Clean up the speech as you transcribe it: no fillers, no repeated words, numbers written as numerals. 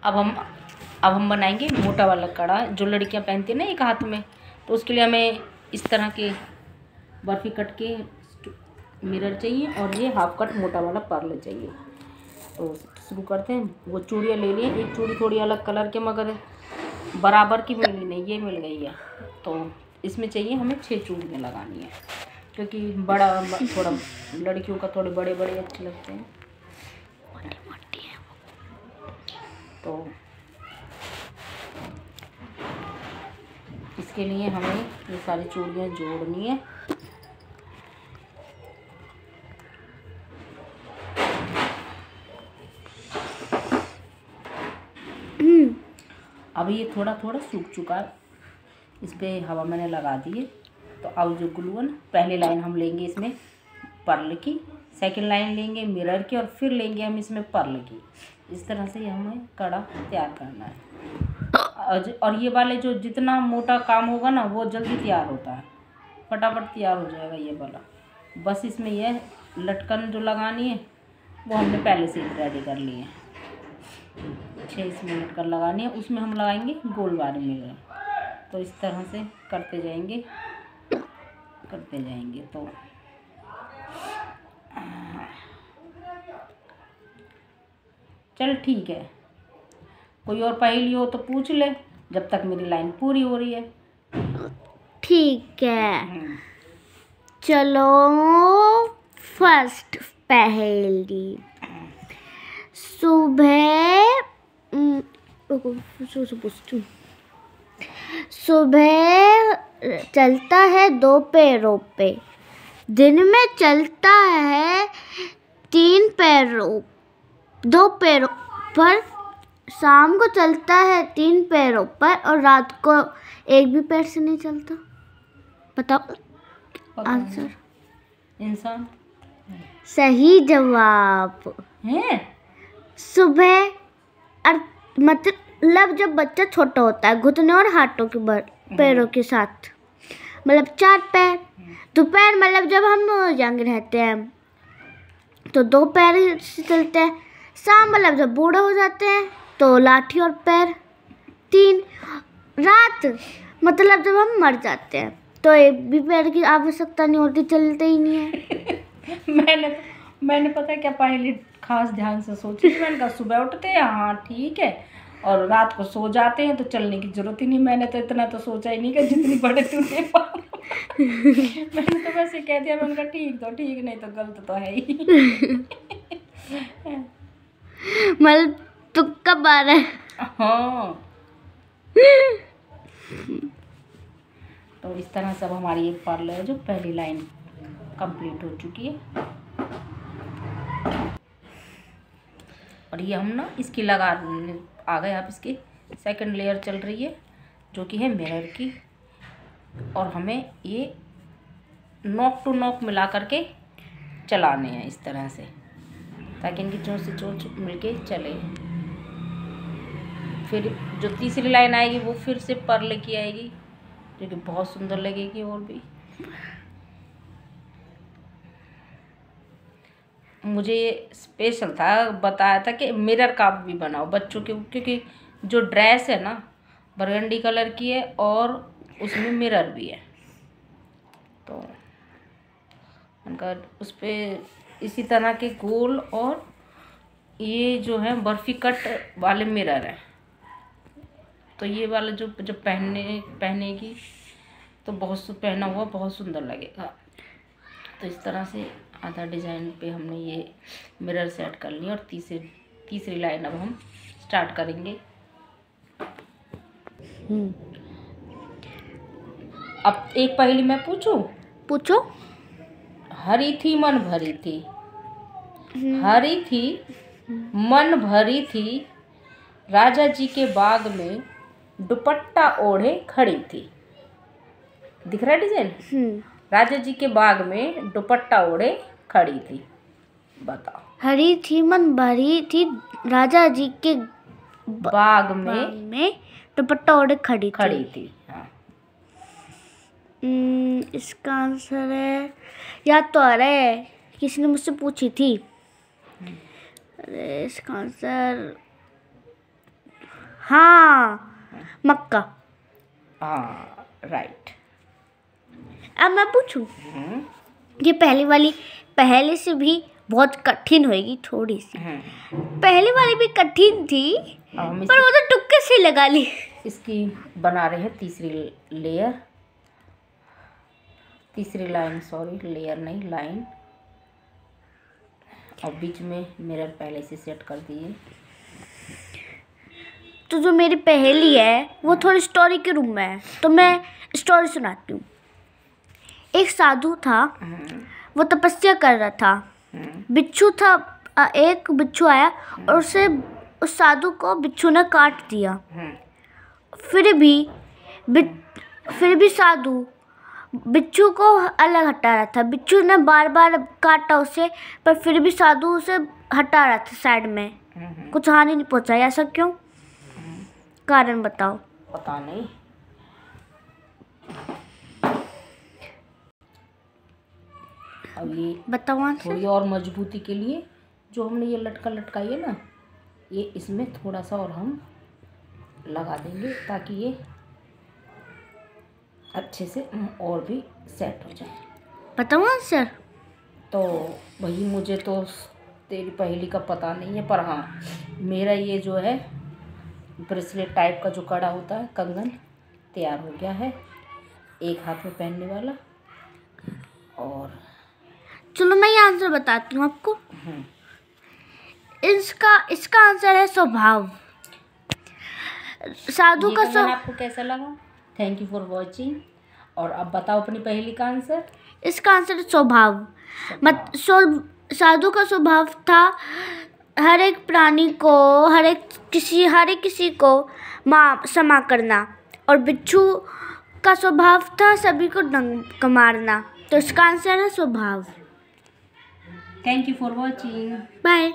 अब हम बनाएंगे मोटा वाला कड़ा जो लड़कियां पहनती हैं ना एक हाथ में। तो उसके लिए हमें इस तरह के बर्फी कट के मिरर चाहिए और ये हाफ कट मोटा वाला पर्ल चाहिए। तो शुरू करते हैं। वो चूड़ियाँ ले लिए, एक चूड़ी थोड़ी अलग कलर के मगर बराबर की मिली नहीं, ये मिल गई है। तो इसमें चाहिए हमें 6 चूड़ियाँ लगानी है, क्योंकि बड़ा थोड़ा लड़कियों का थोड़े बड़े बड़े अच्छे लगते हैं, मोटी मोटी है वो। तो इसके लिए हमें ये सारी चूड़ियाँ जोड़नी है। अब ये थोड़ा थोड़ा सूख चुका है, इस पर हवा मैंने लगा दी है। तो अब जो ग्लू है ना, पहली लाइन हम लेंगे इसमें पर्ल की, सेकंड लाइन लेंगे मिरर की और फिर लेंगे हम इसमें पर्ल की। इस तरह से हमें कड़ा तैयार करना है। और ये वाले जो जितना मोटा काम होगा ना वो जल्दी तैयार होता है, फटाफट तैयार हो जाएगा ये वाला। बस इसमें यह लटकन जो लगानी है वो हमने पहले से रेडी कर ली है। 6 मिनट कर लगानी है, उसमें हम लगाएंगे गोल वाले मिरर। तो इस तरह से करते जाएंगे तो चल ठीक है, कोई और पहेली हो तो पूछ ले जब तक मेरी लाइन पूरी हो रही है। ठीक है, चलो फर्स्ट पहेली। सुबह चलता है 2 पैरों पे, दिन में चलता है 2 पैरों पर, शाम को चलता है 3 पैरों पर और रात को एक भी पैर से नहीं चलता। बताओ आंसर। इंसान। सही जवाब है। सुबह मतलब जब बच्चा छोटा होता है घुटने और हाथों के पैरों के साथ, मतलब 4 पैर। दोपहर मतलब जब हम यंग रहते हैं तो 2 पैर से चलते हैं। शाम मतलब जब बूढ़े हो जाते हैं तो लाठी और पैर 3। रात मतलब जब हम मर जाते हैं तो एक भी पैर की आवश्यकता नहीं होती, चलते ही नहीं है। मैंने पता है क्या पहले खास ध्यान से सोची थी। मैंने कहा सुबह उठते हैं, हाँ ठीक है, और रात को सो जाते हैं तो चलने की जरूरत ही नहीं। मैंने तो इतना तो सोचा ही नहीं कि जितनी बड़े तूने मैंने तो वैसे कह दिया। मैंने कहा ठीक तो ठीक, नहीं तो गलत तो है ही। मतलब तुक्का मारा है। हाँ। तो इस तरह से अब हमारी एक पर्ल है जो पहली लाइन कंप्लीट हो चुकी है। और ये हम ना इसकी लगा आ गए। अब इसकी सेकंड लेयर चल रही है जो कि है मिरर की, और हमें ये नोक टू नोक मिला करके चलाने हैं इस तरह से, ताकि इनकी चोंच से चोंच मिलके चले। फिर जो तीसरी लाइन आएगी वो फिर से पर्ल की आएगी जो कि बहुत सुंदर लगेगी। और भी मुझे स्पेशल था, बताया था कि मिरर का भी बनाओ बच्चों के, क्योंकि जो ड्रेस है ना बरगंडी कलर की है और उसमें मिरर भी है। तो उनका उस पर इसी तरह के गोल, और ये जो है बर्फी कट वाले मिरर है। तो ये वाला जो पहनेगी तो पहना हुआ बहुत सुंदर लगेगा। तो इस तरह से आधा डिज़ाइन पे हमने ये मिरर सेट कर लिया। और तीसरी लाइन अब हम स्टार्ट करेंगे। अब एक पहेली मैं पूछूं? पूछो। हरी थी मन भरी थी, हरी थी मन भरी थी, राजा जी के बाग में दुपट्टा ओढ़े खड़ी थी। दिख रहा है डिजाइन? राजा जी के बाग में दुपट्टा ओढ़े खड़ी थी। बताओ। हरी थी मन भरी थी, राजा जी के बाग में दुपट्टा ओढ़े खड़ी थी। हाँ। इसका आंसर है, याद तो आ रहा है, किसी ने मुझसे पूछी थी। अरे इसका आंसर हाँ, मक्का। हाँ राइट। अब मैं पूछूं, ये पहली वाली पहले से भी बहुत कठिन होगी थोड़ी सी। पहली वाली भी कठिन थी, पर वो तो तुक्के से लगा ली। इसकी बना रहे हैं तीसरी लाइन, सॉरी लेयर नहीं लाइन। और बीच में मिरर पहले से सेट कर दिए। तो जो मेरी पहेली है वो थोड़ी स्टोरी के रूप में है, तो मैं स्टोरी सुनाती हूँ। एक साधु था, वो तपस्या कर रहा था। बिच्छू था, एक बिच्छू आया और उसे उस साधु को बिच्छू ने काट दिया। फिर भी साधु बिच्छू को अलग हटा रहा था। बिच्छू ने बार बार काटा उसे, पर फिर भी साधु उसे हटा रहा था साइड में, कुछ हानि नहीं पहुंचाई। ऐसा क्यों? कारण बताओ। पता नहीं। अब ये बताओ आंसर। थोड़ी और मजबूती के लिए जो हमने ये लटकाई है ना, ये इसमें थोड़ा सा और हम लगा देंगे ताकि ये अच्छे से और भी सेट हो जाए। बताओ आंसर। तो भाई मुझे तो तेरी पहेली का पता नहीं है, पर हाँ मेरा ये जो है ब्रेसलेट टाइप का जो कड़ा होता है, कंगन तैयार हो गया है, एक हाथ में पहनने वाला। और चलो मैं ये आंसर बताती हूँ आपको। इसका आंसर है स्वभाव। साधु का आपको कैसा लगा? Thank you for watching. और अब बताओ अपनी पहेली का आंसर। इसका आंसर है स्वभाव। साधु का स्वभाव था हर एक प्राणी को, हर एक किसी को क्षमा करना, और बिच्छू का स्वभाव था सभी को डंक मारना। तो इसका आंसर है स्वभाव। Thank you for watching. Bye.